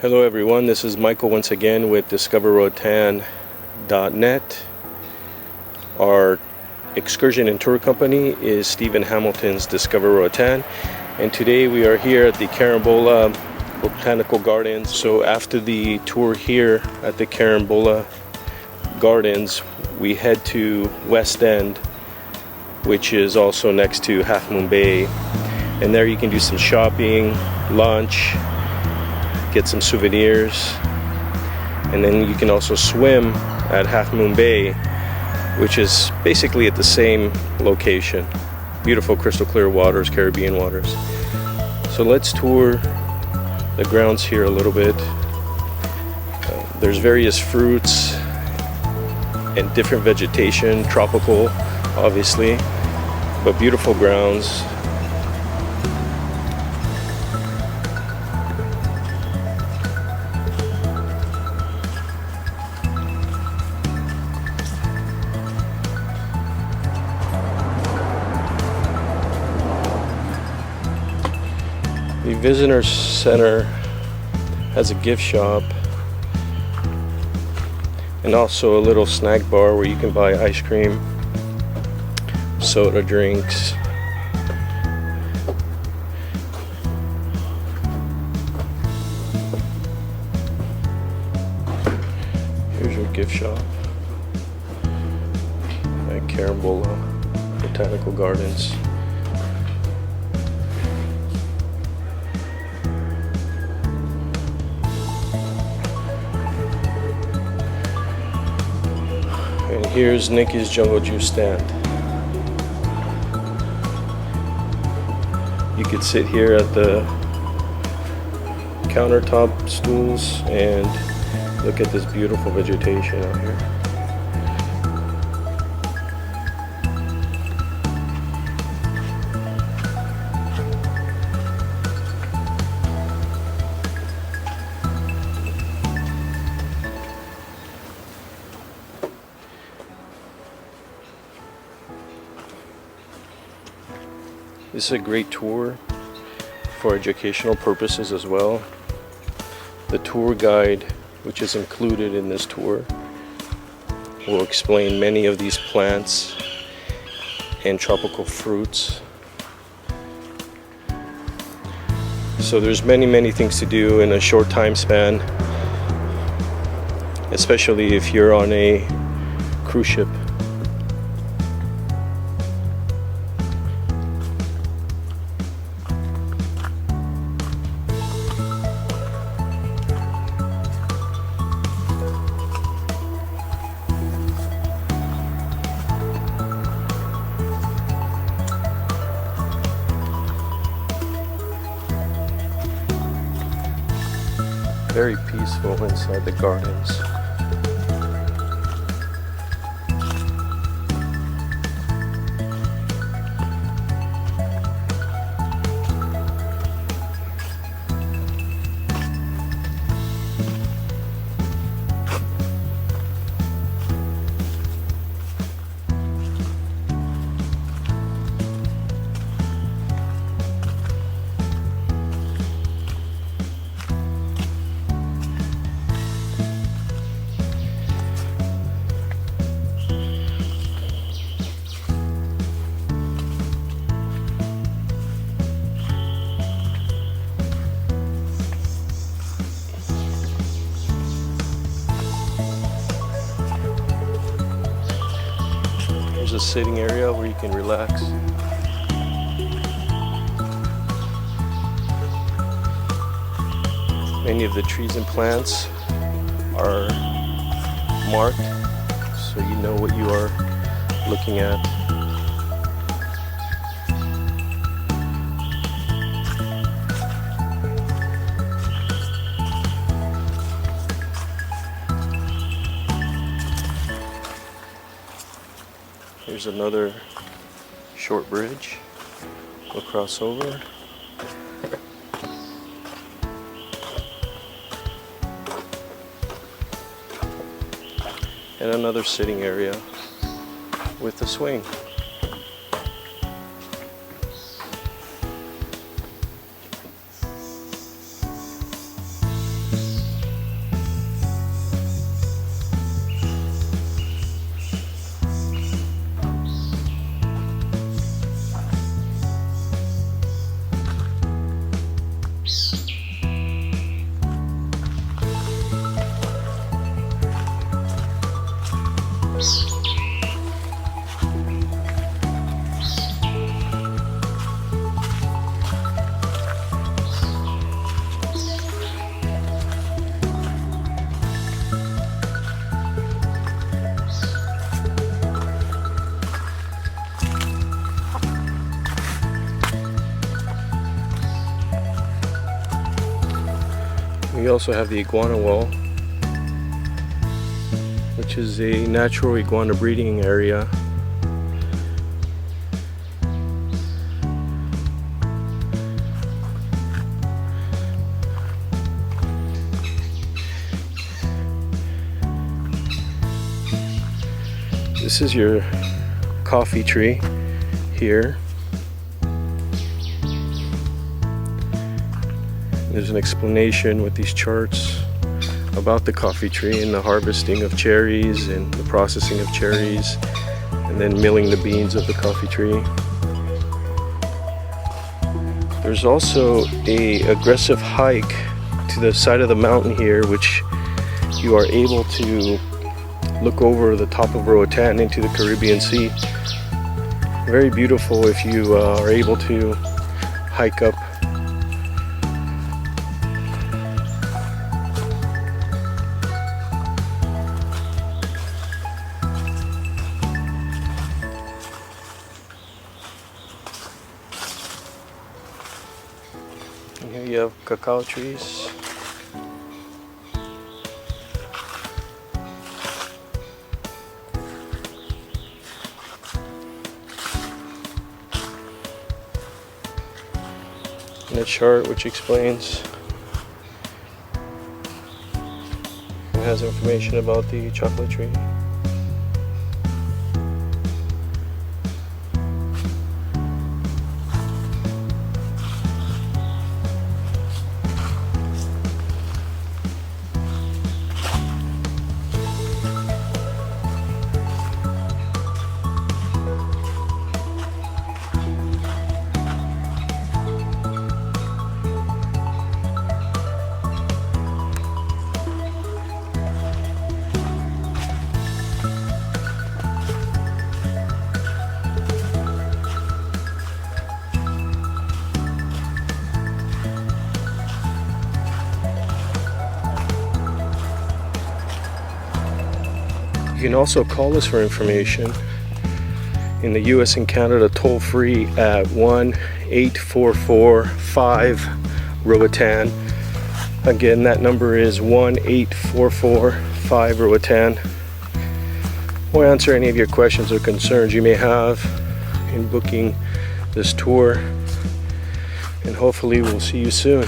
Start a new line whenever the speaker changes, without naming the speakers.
Hello everyone, this is Michael once again with DiscoverRoatan.net. Our excursion and tour company is Stephen Hamilton's Discover Roatan, and today we are here at the Carambola Botanical Gardens. So after the tour here at the Carambola Gardens, we head to West End, which is also next to Half Moon Bay, and there you can do some shopping, lunch, get some souvenirs, and then you can also swim at Half Moon Bay, which is basically at the same location. Beautiful crystal clear waters, Caribbean waters. So let's tour the grounds here a little bit. There's various fruits and different vegetation, tropical obviously, but beautiful grounds. The visitor center has a gift shop and also a little snack bar where you can buy ice cream, soda drinks. Here's your gift shop at Carambola Botanical Gardens. And here's Nikki's Jungle Juice stand. You could sit here at the countertop stools and look at this beautiful vegetation out here. This is a great tour for educational purposes as well. The tour guide, which is included in this tour, will explain many of these plants and tropical fruits. So there's many things to do in a short time span, especially if you're on a cruise ship. Very peaceful inside the gardens. There's a sitting area where you can relax. Many of the trees and plants are marked, so you know what you are looking at. Here's another short bridge. We'll cross over. And another sitting area with a swing. We also have the iguana wall, which is a natural iguana breeding area. This is your coffee tree here. There's an explanation with these charts about the coffee tree and the harvesting of cherries and the processing of cherries and then milling the beans of the coffee tree. There's also an aggressive hike to the side of the mountain here, which you are able to look over the top of Roatan into the Caribbean Sea. Very beautiful if you are able to hike up. And here you have cacao trees. And a chart which explains and has information about the chocolate tree. You can also call us for information in the US and Canada toll free at 1-844-5-ROATAN. Again, that number is 1-844-5-ROATAN. We'll answer any of your questions or concerns you may have in booking this tour, and hopefully we'll see you soon.